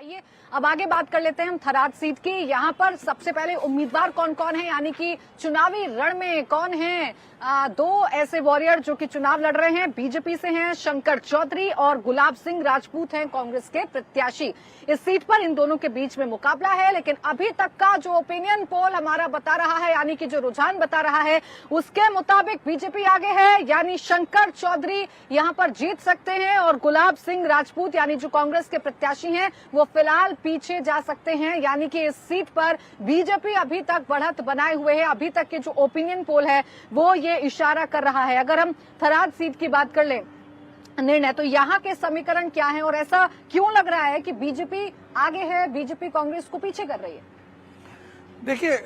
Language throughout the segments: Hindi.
आइए अब आगे बात कर लेते हैं हम थराद सीट की। यहाँ पर सबसे पहले उम्मीदवार कौन कौन है, यानी कि चुनावी रण में कौन है। दो ऐसे वॉरियर जो कि चुनाव लड़ रहे हैं, बीजेपी से हैं शंकर चौधरी और गुलाब सिंह राजपूत हैं कांग्रेस के प्रत्याशी। इस सीट पर इन दोनों के बीच में मुकाबला है, लेकिन अभी तक का जो ओपिनियन पोल हमारा बता रहा है, यानी कि जो रुझान बता रहा है, उसके मुताबिक बीजेपी आगे है, यानी शंकर चौधरी यहाँ पर जीत सकते हैं और गुलाब सिंह राजपूत यानी जो कांग्रेस के प्रत्याशी हैं वो फिलहाल पीछे जा सकते हैं। यानी कि इस सीट पर बीजेपी अभी तक बढ़त बनाए हुए है। अभी तक के जो ओपिनियन पोल है वो ये इशारा कर रहा है। अगर हम थराद सीट की बात कर लें निर्णय, तो यहाँ के समीकरण क्या है और ऐसा क्यों लग रहा है कि बीजेपी आगे है, बीजेपी कांग्रेस को पीछे कर रही है? देखिए,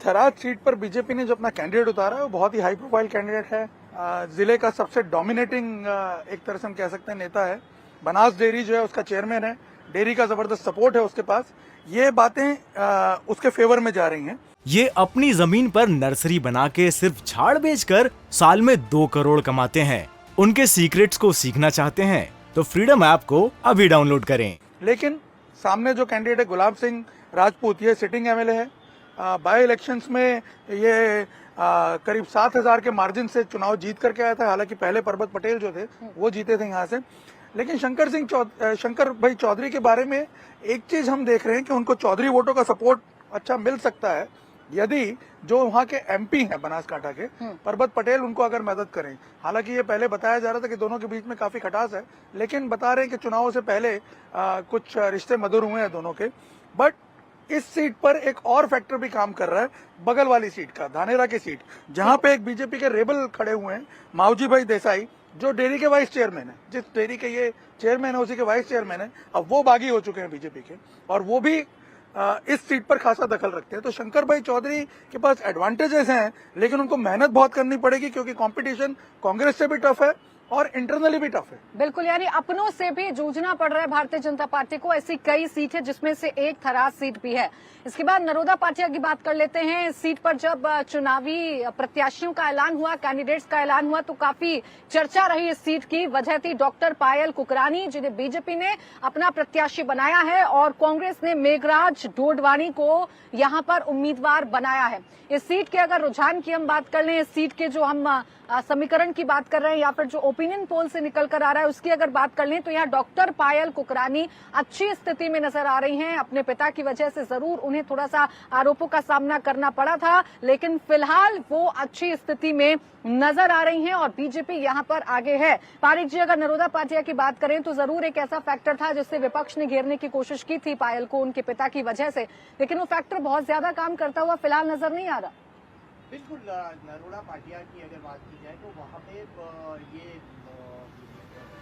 थराद सीट पर बीजेपी ने जो अपना कैंडिडेट उतारा है वो बहुत ही हाई प्रोफाइल कैंडिडेट है। जिले का सबसे डोमिनेटिंग एक तरह से हम कह सकते हैं नेता है। बनास डेयरी जो है उसका चेयरमैन है, डेयरी का जबरदस्त सपोर्ट है उसके पास। ये बातें उसके फेवर में जा रही हैं। ये अपनी जमीन पर नर्सरी बना के सिर्फ झाड़ बेचकर साल में 2 करोड़ कमाते हैं। उनके सीक्रेट्स को सीखना चाहते हैं तो फ्रीडम ऐप को अभी डाउनलोड करें। लेकिन सामने जो कैंडिडेट है गुलाब सिंह राजपूत, ये सिटिंग एमएलए है। बाई इलेक्शंस में ये करीब 7,000 के मार्जिन से चुनाव जीत करके आया था। हालांकि पहले परबत पटेल जो थे वो जीते थे यहाँ से। लेकिन शंकर भाई चौधरी के बारे में एक चीज हम देख रहे हैं कि उनको चौधरी वोटों का सपोर्ट अच्छा मिल सकता है यदि जो वहाँ के एमपी हैं बनासकांठा के परबत पटेल उनको अगर मदद करें। हालांकि ये पहले बताया जा रहा था कि दोनों के बीच में काफी खटास है, लेकिन बता रहे हैं कि चुनावों से पहले कुछ रिश्ते मधुर हुए हैं दोनों के। बट इस सीट पर एक और फैक्टर भी काम कर रहा है, बगल वाली सीट का, धानेरा की सीट, जहां पे एक बीजेपी के रेबल खड़े हुए हैं, मावजी भाई देसाई, जो डेयरी के वाइस चेयरमैन है। जिस डेयरी के ये चेयरमैन है उसी के वाइस चेयरमैन है। अब वो बागी हो चुके हैं बीजेपी के और वो भी इस सीट पर खासा दखल रखते हैं। तो शंकर भाई चौधरी के पास एडवांटेजेस हैं, लेकिन उनको मेहनत बहुत करनी पड़ेगी क्योंकि कंपटीशन कांग्रेस से भी टफ है और इंटरनली भी टफ है। बिल्कुल, यानी अपनों से भी जूझना पड़ रहा है भारतीय जनता पार्टी को। ऐसी कई सीट है जिसमें से एक थराद सीट भी है। इसके बाद नरोदा पाटिया की बात कर लेते हैं। इस सीट पर जब चुनावी प्रत्याशियों का ऐलान हुआ, कैंडिडेट्स का ऐलान हुआ, तो काफी चर्चा रही इस सीट की। वजह थी डॉक्टर पायल कुकरानी, जिन्हें बीजेपी ने अपना प्रत्याशी बनाया है और कांग्रेस ने मेघराज डोडवानी को यहाँ पर उम्मीदवार बनाया है। इस सीट के अगर रुझान की हम बात कर लें, इस सीट के जो हम समीकरण की बात कर रहे हैं या फिर जो ओपिनियन पोल से निकल कर आ रहा है उसकी अगर बात कर लें, तो यहाँ डॉक्टर पायल कुकरानी अच्छी स्थिति में नजर आ रही हैं। अपने पिता की वजह से जरूर उन्हें थोड़ा सा आरोपों का सामना करना पड़ा था, लेकिन फिलहाल वो अच्छी स्थिति में नजर आ रही हैं और बीजेपी यहाँ पर आगे है। पारिक जी, अगर नरोदा पाटिया की बात करें तो जरूर एक ऐसा फैक्टर था जिससे विपक्ष ने घेरने की कोशिश की थी पायल को उनके पिता की वजह से, लेकिन वो फैक्टर बहुत ज्यादा काम करता हुआ फिलहाल नजर नहीं आ रहा। बिल्कुल, नरोदा पाटिया की अगर बात की जाए तो वहाँ पे ये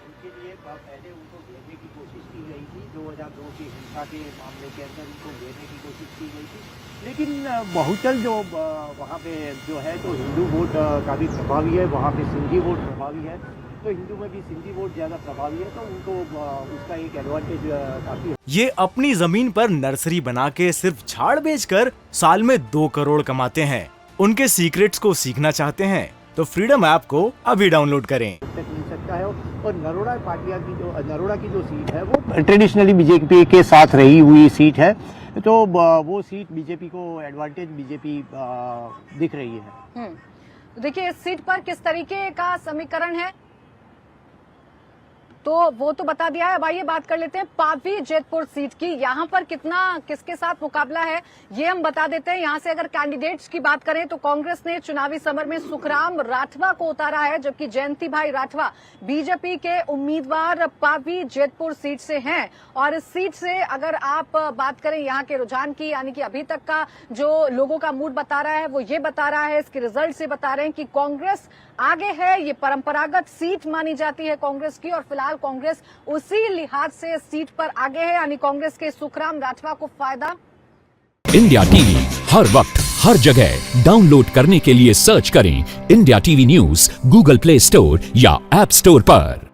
उनके लिए पहले उनको घेरने की कोशिश की गई थी। 2002 की हिंसा के मामले के अंदर उनको घेरने की कोशिश की गई थी, लेकिन बहुचल जो वहाँ पे जो है तो हिंदू वोट काफ़ी प्रभावी है, वहाँ पे सिंधी वोट प्रभावी है, तो हिंदू में भी सिंधी वोट ज़्यादा प्रभावी है, तो उनको उसका एक एडवांटेज काफ़ी है। ये अपनी जमीन पर नर्सरी बना के सिर्फ झाड़ बेचकर साल में 2 करोड़ कमाते हैं। उनके सीक्रेट्स को सीखना चाहते हैं तो फ्रीडम ऐप को अभी डाउनलोड करें। मिल सकता है और नरोदा की जो सीट है वो ट्रेडिशनली बीजेपी के साथ रही हुई सीट है, तो वो सीट बीजेपी को एडवांटेज बीजेपी दिख रही है। देखिए, इस सीट पर किस तरीके का समीकरण है तो वो तो बता दिया है। अब आइए बात कर लेते हैं पावी जेतपुर सीट की। यहाँ पर किसके साथ मुकाबला है ये हम बता देते हैं। यहाँ से अगर कैंडिडेट्स की बात करें तो कांग्रेस ने चुनावी समर में सुखराम राठवा को उतारा है, जबकि जयंती भाई राठवा बीजेपी के उम्मीदवार पावी जेतपुर सीट से हैं। और इस सीट से अगर आप बात करें यहाँ के रुझान की, यानी कि अभी तक का जो लोगों का मूड बता रहा है वो ये बता रहा है, इसके रिजल्ट से बता रहे हैं कि कांग्रेस आगे है। ये परंपरागत सीट मानी जाती है कांग्रेस की और फिलहाल कांग्रेस उसी लिहाज से सीट पर आगे है, यानी कांग्रेस के सुखराम राठवा को फायदा। इंडिया टीवी हर वक्त हर जगह डाउनलोड करने के लिए सर्च करें India TV news Google play store या ऐप स्टोर पर।